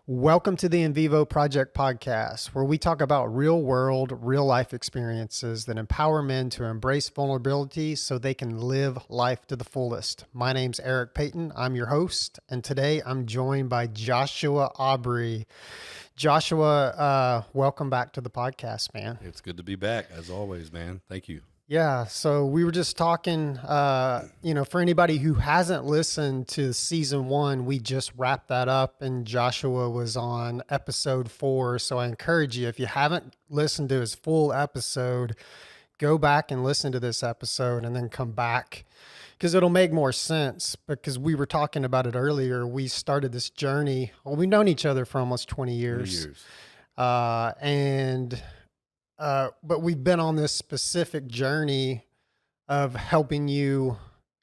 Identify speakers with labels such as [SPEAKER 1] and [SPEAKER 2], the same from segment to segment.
[SPEAKER 1] Welcome to the In Vivo Project podcast, where we talk about real world, real life experiences that empower men to embrace vulnerability so they can live life to the fullest. My name's Eric Payton. I'm your host, and today I'm joined by Joshua Awbrey. Joshua, welcome back to the podcast, man.
[SPEAKER 2] It's good to be back, as always, man. Thank you.
[SPEAKER 1] Yeah, so we were just talking, for anybody who hasn't listened to season 1, we just wrapped that up and Joshua was on episode 4. So I encourage you, if you haven't listened to his full episode, go back and listen to this episode and then come back because it'll make more sense. Because we were talking about it earlier. We started this journey. Well, we've known each other for almost 20 years. But we've been on this specific journey of helping you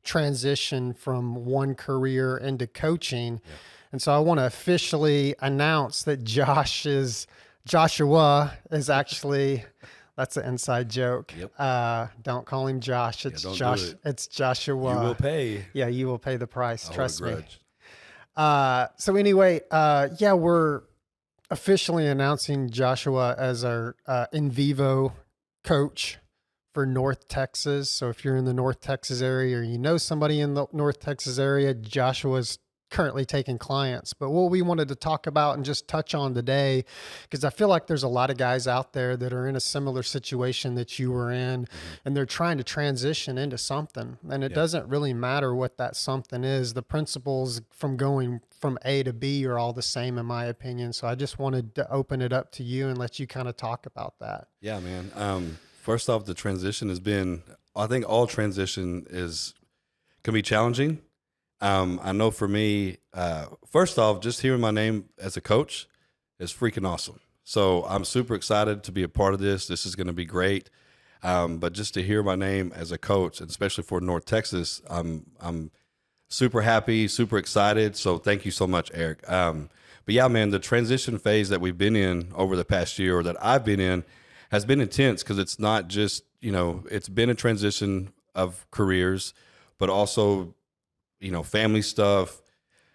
[SPEAKER 1] transition from one career into coaching. Yeah. And so I want to officially announce that Joshua is actually, that's an inside joke. Yep. Don't call him Josh. It's Josh. It's Joshua.
[SPEAKER 2] You will pay.
[SPEAKER 1] Yeah, you will pay the price. Trust me. So anyway, we're officially announcing Joshua as our in vivo coach for North Texas. So if you're in the North Texas area or you know somebody in the North Texas area, Joshua's currently taking clients. But what we wanted to talk about and just touch on today, because I feel like there's a lot of guys out there that are in a similar situation that you were in, and they're trying to transition into something. And it doesn't really matter what that something is. The principles from going from A to B are all the same, in my opinion. So I just wanted to open it up to you and let you kind of talk about that.
[SPEAKER 2] Yeah, man. First off, the transition has been, I think all transition can be challenging. I know for me, first off, just hearing my name as a coach is freaking awesome. So I'm super excited to be a part of this. This is going to be great. But just to hear my name as a coach, and especially for North Texas, I'm super happy, super excited. So thank you so much, Eric. But yeah, man, the transition phase that we've been in over the past year, or that I've been in, has been intense because it's not just, it's been a transition of careers, but also, family stuff,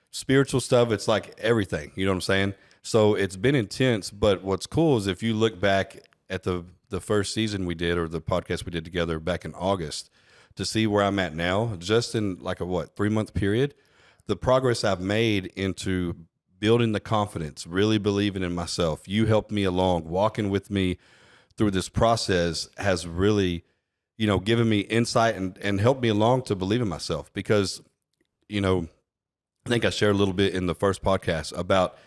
[SPEAKER 2] spiritual stuff. It's like everything, you know what I'm saying? So it's been intense, but what's cool is if you look back at the first season we did, or the podcast we did together back in August, to see where I'm at now, just in like a 3-month period, the progress I've made into building the confidence, really believing in myself. You helped me along, walking with me through this process has really, given me insight and helped me along to believe in myself. Because, I think I shared a little bit in the first podcast about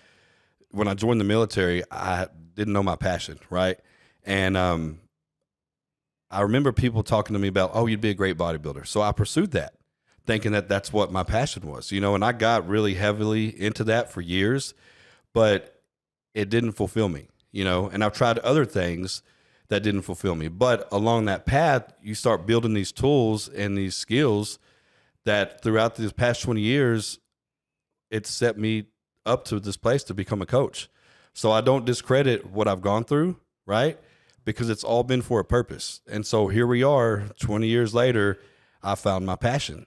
[SPEAKER 2] when I joined the military, I didn't know my passion, right? And I remember people talking to me about, oh, you'd be a great bodybuilder. So I pursued that, thinking that that's what my passion was, and I got really heavily into that for years, but it didn't fulfill me, and I've tried other things that didn't fulfill me. But along that path, you start building these tools and these skills that throughout these past 20 years, it's set me up to this place to become a coach. So I don't discredit what I've gone through, right? Because it's all been for a purpose. And so here we are, 20 years later, I found my passion.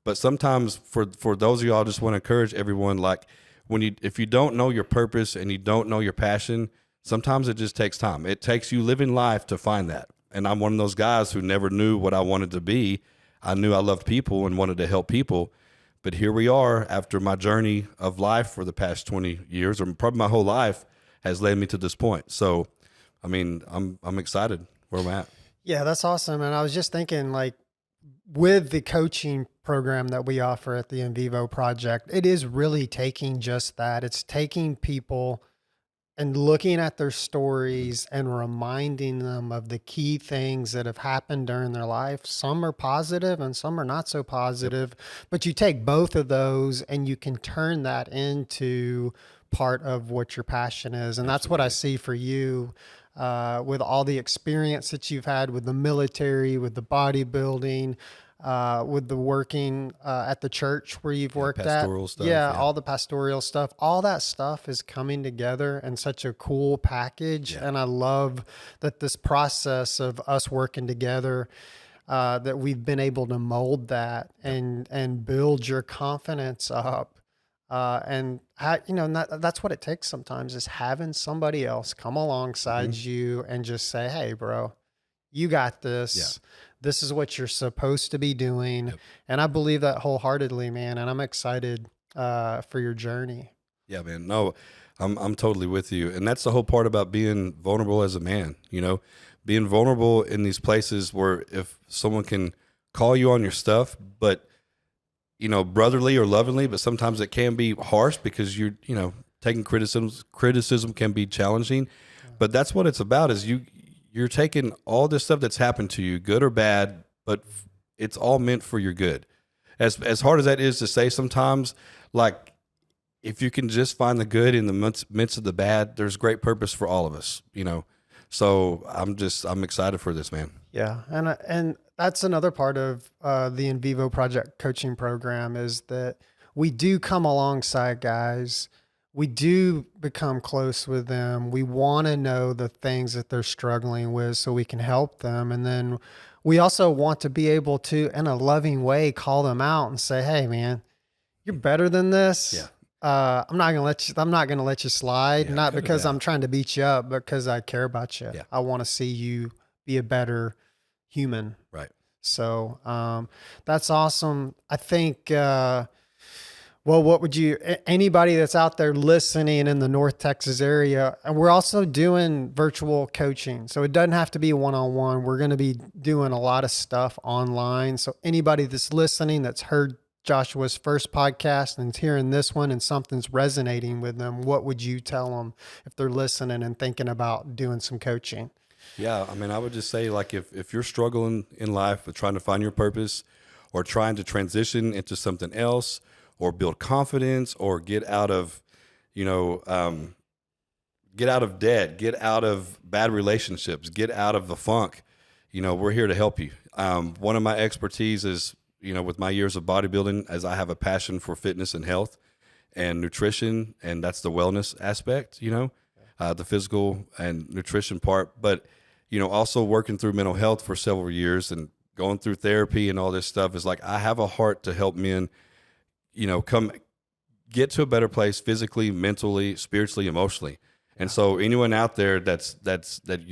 [SPEAKER 2] But sometimes for those of y'all, I just want to encourage everyone, like if you don't know your purpose and you don't know your passion, sometimes it just takes time. It takes you living life to find that. And I'm one of those guys who never knew what I wanted to be. I knew I loved people and wanted to help people. But here we are after my journey of life for the past 20 years, or probably my whole life, has led me to this point. So, I'm excited where I'm at.
[SPEAKER 1] Yeah, that's awesome. And I was just thinking, like, with the coaching program that we offer at the In Vivo Project, it is really taking just that. It's taking people and looking at their stories and reminding them of the key things that have happened during their life. Some are positive and some are not so positive, but you take both of those and you can turn that into part of what your passion is. And that's what I see for you, with all the experience that you've had with the military, with the bodybuilding, with the working at the church where you've worked
[SPEAKER 2] pastoral
[SPEAKER 1] at.
[SPEAKER 2] Stuff,
[SPEAKER 1] all the pastoral stuff. All that stuff is coming together in such a cool package. Yeah. And I love that this process of us working together, that we've been able to mold that and build your confidence up That's what it takes sometimes, is having somebody else come alongside you and just say, "Hey, bro, you got this.
[SPEAKER 2] Yeah.
[SPEAKER 1] This is what you're supposed to be doing."
[SPEAKER 2] Yep.
[SPEAKER 1] And I believe that wholeheartedly, man. And I'm excited for your journey.
[SPEAKER 2] Yeah, man. No, I'm totally with you. And that's the whole part about being vulnerable as a man, being vulnerable in these places where if someone can call you on your stuff, but brotherly or lovingly, but sometimes it can be harsh because taking criticism can be challenging, but that's what it's about, is you're taking all this stuff that's happened to you, good or bad, but it's all meant for your good. As hard as that is to say sometimes, like, if you can just find the good in the midst of the bad, there's great purpose for all of us, So I'm excited for this, man.
[SPEAKER 1] Yeah. And that's another part of the In Vivo Project coaching program, is that we do come alongside guys. We do become close with them. We want to know the things that they're struggling with so we can help them. And then we also want to be able to, in a loving way, call them out and say, "Hey, man, you're better than this.
[SPEAKER 2] Yeah.
[SPEAKER 1] I'm not gonna let you slide,
[SPEAKER 2] Yeah,
[SPEAKER 1] not
[SPEAKER 2] cut it
[SPEAKER 1] because I'm
[SPEAKER 2] out.
[SPEAKER 1] trying to beat you up, but because I care about you.
[SPEAKER 2] Yeah.
[SPEAKER 1] I want to see you be a better human."
[SPEAKER 2] Right.
[SPEAKER 1] So that's awesome. I think, what would anybody that's out there listening in the North Texas area, and we're also doing virtual coaching. So it doesn't have to be one-on-one. We're going to be doing a lot of stuff online. So anybody that's listening that's heard Joshua's first podcast and is hearing this one and something's resonating with them, what would you tell them if they're listening and thinking about doing some coaching?
[SPEAKER 2] Yeah, I mean, I would just say, like, if you're struggling in life with trying to find your purpose, or trying to transition into something else, or build confidence, or get out of debt, get out of bad relationships, get out of the funk, we're here to help you. One of my expertise is, with my years of bodybuilding, as I have a passion for fitness and health and nutrition, and that's the wellness aspect, the physical and nutrition part, but also working through mental health for several years and going through therapy and all this stuff, is like, I have a heart to help men, come get to a better place physically, mentally, spiritually, emotionally. And so anyone out there that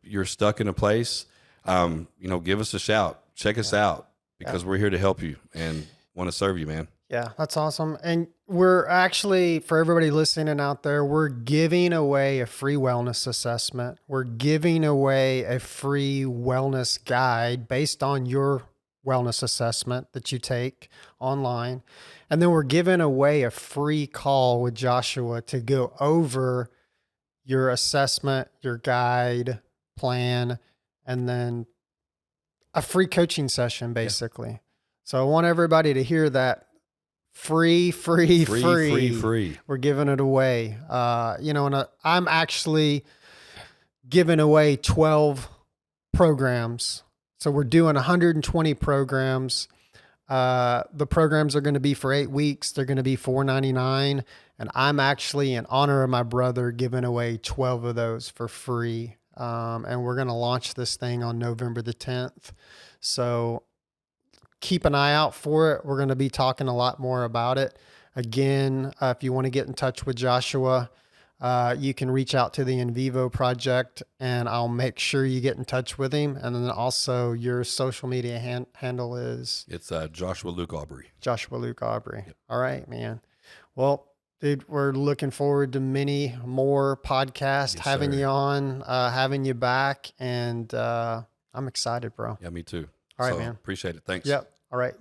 [SPEAKER 2] you're stuck in a place, give us a shout, check us out, because we're here to help you and want to serve you, man.
[SPEAKER 1] Yeah, that's awesome. And we're actually, for everybody listening out there, we're giving away a free wellness assessment. We're giving away a free wellness guide based on your wellness assessment that you take online. And then we're giving away a free call with Joshua to go over your assessment, your guide, plan, and then a free coaching session, basically. Yeah. So I want everybody to hear that. Free. We're giving it away. And I'm actually giving away 12 programs. So we're doing 120 programs. The programs are going to be for 8 weeks. They're going to be $4.99. And I'm actually, in honor of my brother, giving away 12 of those for free. And we're going to launch this thing on November the 10th. So keep an eye out for it. We're going to be talking a lot more about it. Again, if you want to get in touch with Joshua, you can reach out to the In Vivo Project, and I'll make sure you get in touch with him. And then also your social media handle is?
[SPEAKER 2] It's Joshua Luke Awbrey.
[SPEAKER 1] Joshua Luke Awbrey. Yep. All right, man. Well, dude, we're looking forward to many more podcasts, yes, having you on, having you back. And I'm excited, bro.
[SPEAKER 2] Yeah, me too.
[SPEAKER 1] All right, man.
[SPEAKER 2] Appreciate it. Thanks.
[SPEAKER 1] Yep. All right.